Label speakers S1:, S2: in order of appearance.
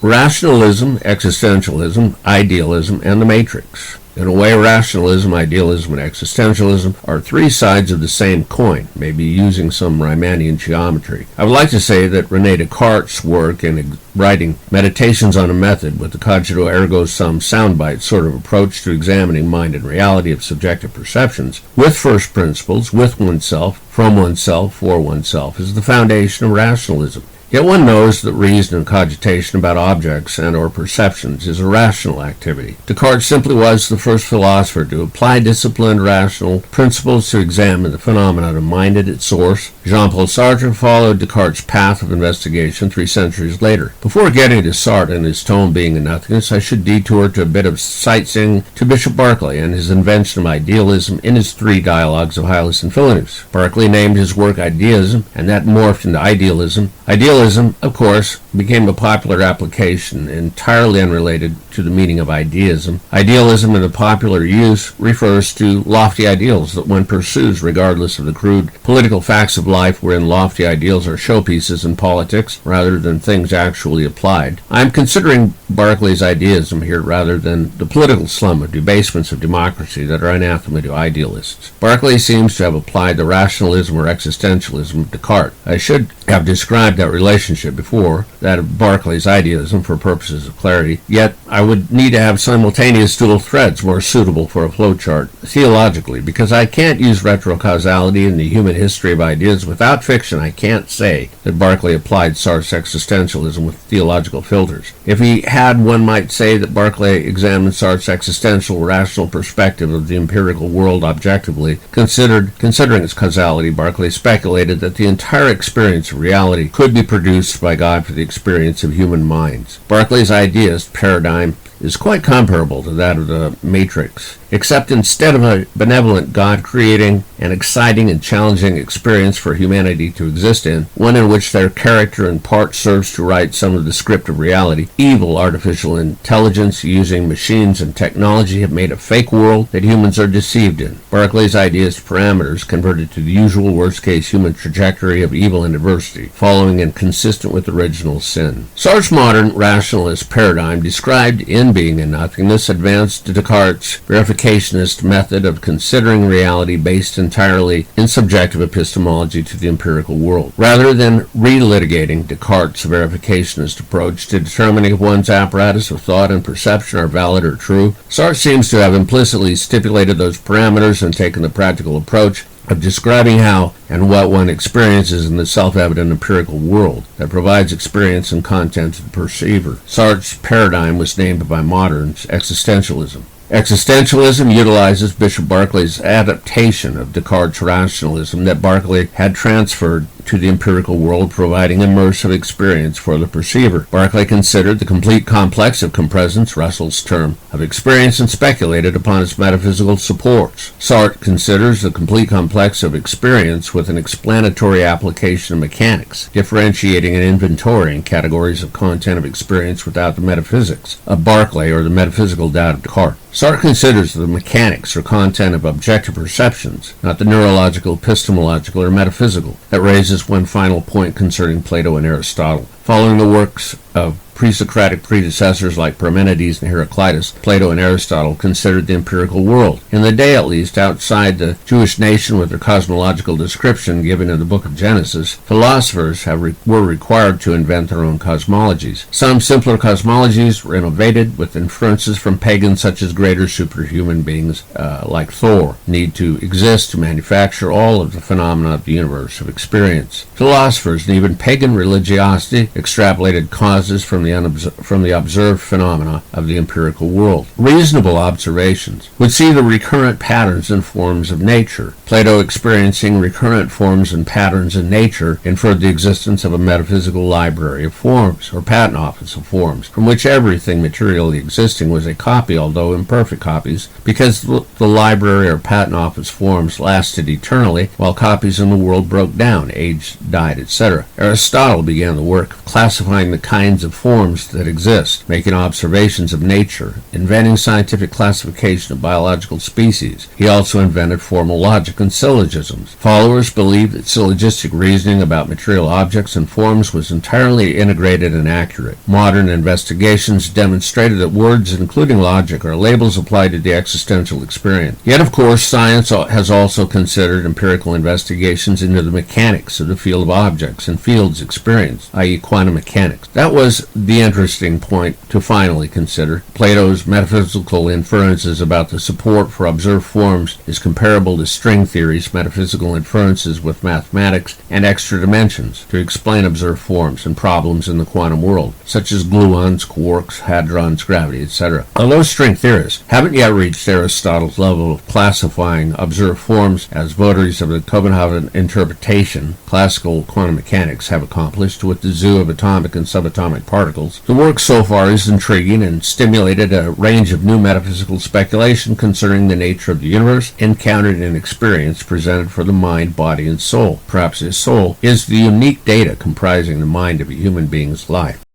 S1: Rationalism, existentialism, idealism, and the matrix. In a way, rationalism, idealism, and existentialism are three sides of the same coin, maybe using some Riemannian geometry. I would like to say that René Descartes' work in writing Meditations on a Method with the cogito ergo sum soundbite sort of approach to examining mind and reality of subjective perceptions with first principles, with oneself, from oneself, for oneself, is the foundation of rationalism. Yet one knows that reason and cogitation about objects and or perceptions is a rational activity. Descartes simply was the first philosopher to apply disciplined rational principles to examine the phenomenon of mind at its source. Jean-Paul Sartre followed Descartes' path of investigation 3 centuries later. Before getting to Sartre and his tome Being and Nothingness, I should detour to a bit of sightseeing to Bishop Berkeley and his invention of idealism in his 3 dialogues of Hylas and Philoneus. Berkeley named his work Idealism, and that morphed into Idealism. Idealism, of course, became a popular application entirely unrelated to the meaning of ideism. Idealism in the popular use refers to lofty ideals that one pursues regardless of the crude political facts of life, wherein lofty ideals are showpieces in politics rather than things actually applied. I am considering Berkeley's idealism here rather than the political slum of debasements of democracy that are anathema to idealists. Berkeley seems to have applied the rationalism or existentialism of Descartes. I should have described that relationship before, that of Berkeley's idealism, for purposes of clarity, yet I would need to have simultaneous dual threads more suitable for a flowchart theologically, because I can't use retrocausality in the human history of ideas. Without fiction, I can't say that Berkeley applied Sartre's existentialism with theological filters. If he had, one might say that Berkeley examined Sartre's existential rational perspective of the empirical world objectively. Considering its causality, Berkeley speculated that the entire experience of reality could be produced by God for the experience of human minds. Berkeley's ideas paradigm is quite comparable to that of the Matrix, except instead of a benevolent God creating an exciting and challenging experience for humanity to exist in, one in which their character in part serves to write some of the script of reality, evil artificial intelligence using machines and technology have made a fake world that humans are deceived in. Berkeley's ideas parameters converted to the usual worst-case human trajectory of evil and adversity, following and consistent with original sin. Sartre's modern rationalist paradigm, described in Being and Nothingness, advanced Descartes' verificationist method of considering reality based entirely in subjective epistemology to the empirical world. Rather than relitigating Descartes' verificationist approach to determining if one's apparatus of thought and perception are valid or true, Sartre seems to have implicitly stipulated those parameters and taken the practical approach of describing how and what one experiences in the self-evident empirical world that provides experience and content to the perceiver. Sartre's paradigm was named by moderns existentialism. Existentialism utilizes Bishop Berkeley's adaptation of Descartes' rationalism that Berkeley had transferred to the empirical world, providing immersive experience for the perceiver. Berkeley considered the complete complex of compresence, Russell's term, of experience and speculated upon its metaphysical supports. Sartre considers the complete complex of experience with an explanatory application of mechanics, differentiating and inventorying categories of content of experience without the metaphysics of Berkeley or the metaphysical doubt of Descartes. Sartre considers the mechanics or content of objective perceptions, not the neurological, epistemological, or metaphysical, that raises one final point concerning Plato and Aristotle. Following the works of pre-Socratic predecessors like Parmenides and Heraclitus, Plato and Aristotle considered the empirical world. In the day, at least, outside the Jewish nation with their cosmological description given in the book of Genesis, philosophers were required to invent their own cosmologies. Some simpler cosmologies were innovated with inferences from pagans such as greater superhuman beings like Thor need to exist to manufacture all of the phenomena of the universe of experience. Philosophers and even pagan religiosity extrapolated causes from the observed phenomena of the empirical world. Reasonable observations would see the recurrent patterns and forms of nature. Plato, experiencing recurrent forms and patterns in nature, inferred the existence of a metaphysical library of forms, or patent office of forms, from which everything materially existing was a copy, although imperfect copies, because the library or patent office forms lasted eternally, while copies in the world broke down, aged, died, etc. Aristotle began the work of classifying the kinds of forms forms that exist, making observations of nature, inventing scientific classification of biological species. He also invented formal logic and syllogisms. Followers believed that syllogistic reasoning about material objects and forms was entirely integrated and accurate. Modern investigations demonstrated that words, including logic, are labels applied to the existential experience. Yet, of course, science has also considered empirical investigations into the mechanics of the field of objects and fields experienced, i.e. quantum mechanics. That was the interesting point to finally consider. Plato's metaphysical inferences about the support for observed forms is comparable to string theory's metaphysical inferences with mathematics and extra dimensions to explain observed forms and problems in the quantum world, such as gluons, quarks, hadrons, gravity, etc. Although string theorists haven't yet reached Aristotle's level of classifying observed forms as votaries of the Copenhagen interpretation classical quantum mechanics have accomplished with the zoo of atomic and subatomic particles, the work so far is intriguing and stimulated a range of new metaphysical speculation concerning the nature of the universe, encountered and experience presented for the mind, body, and soul. Perhaps this soul is the unique data comprising the mind of a human being's life.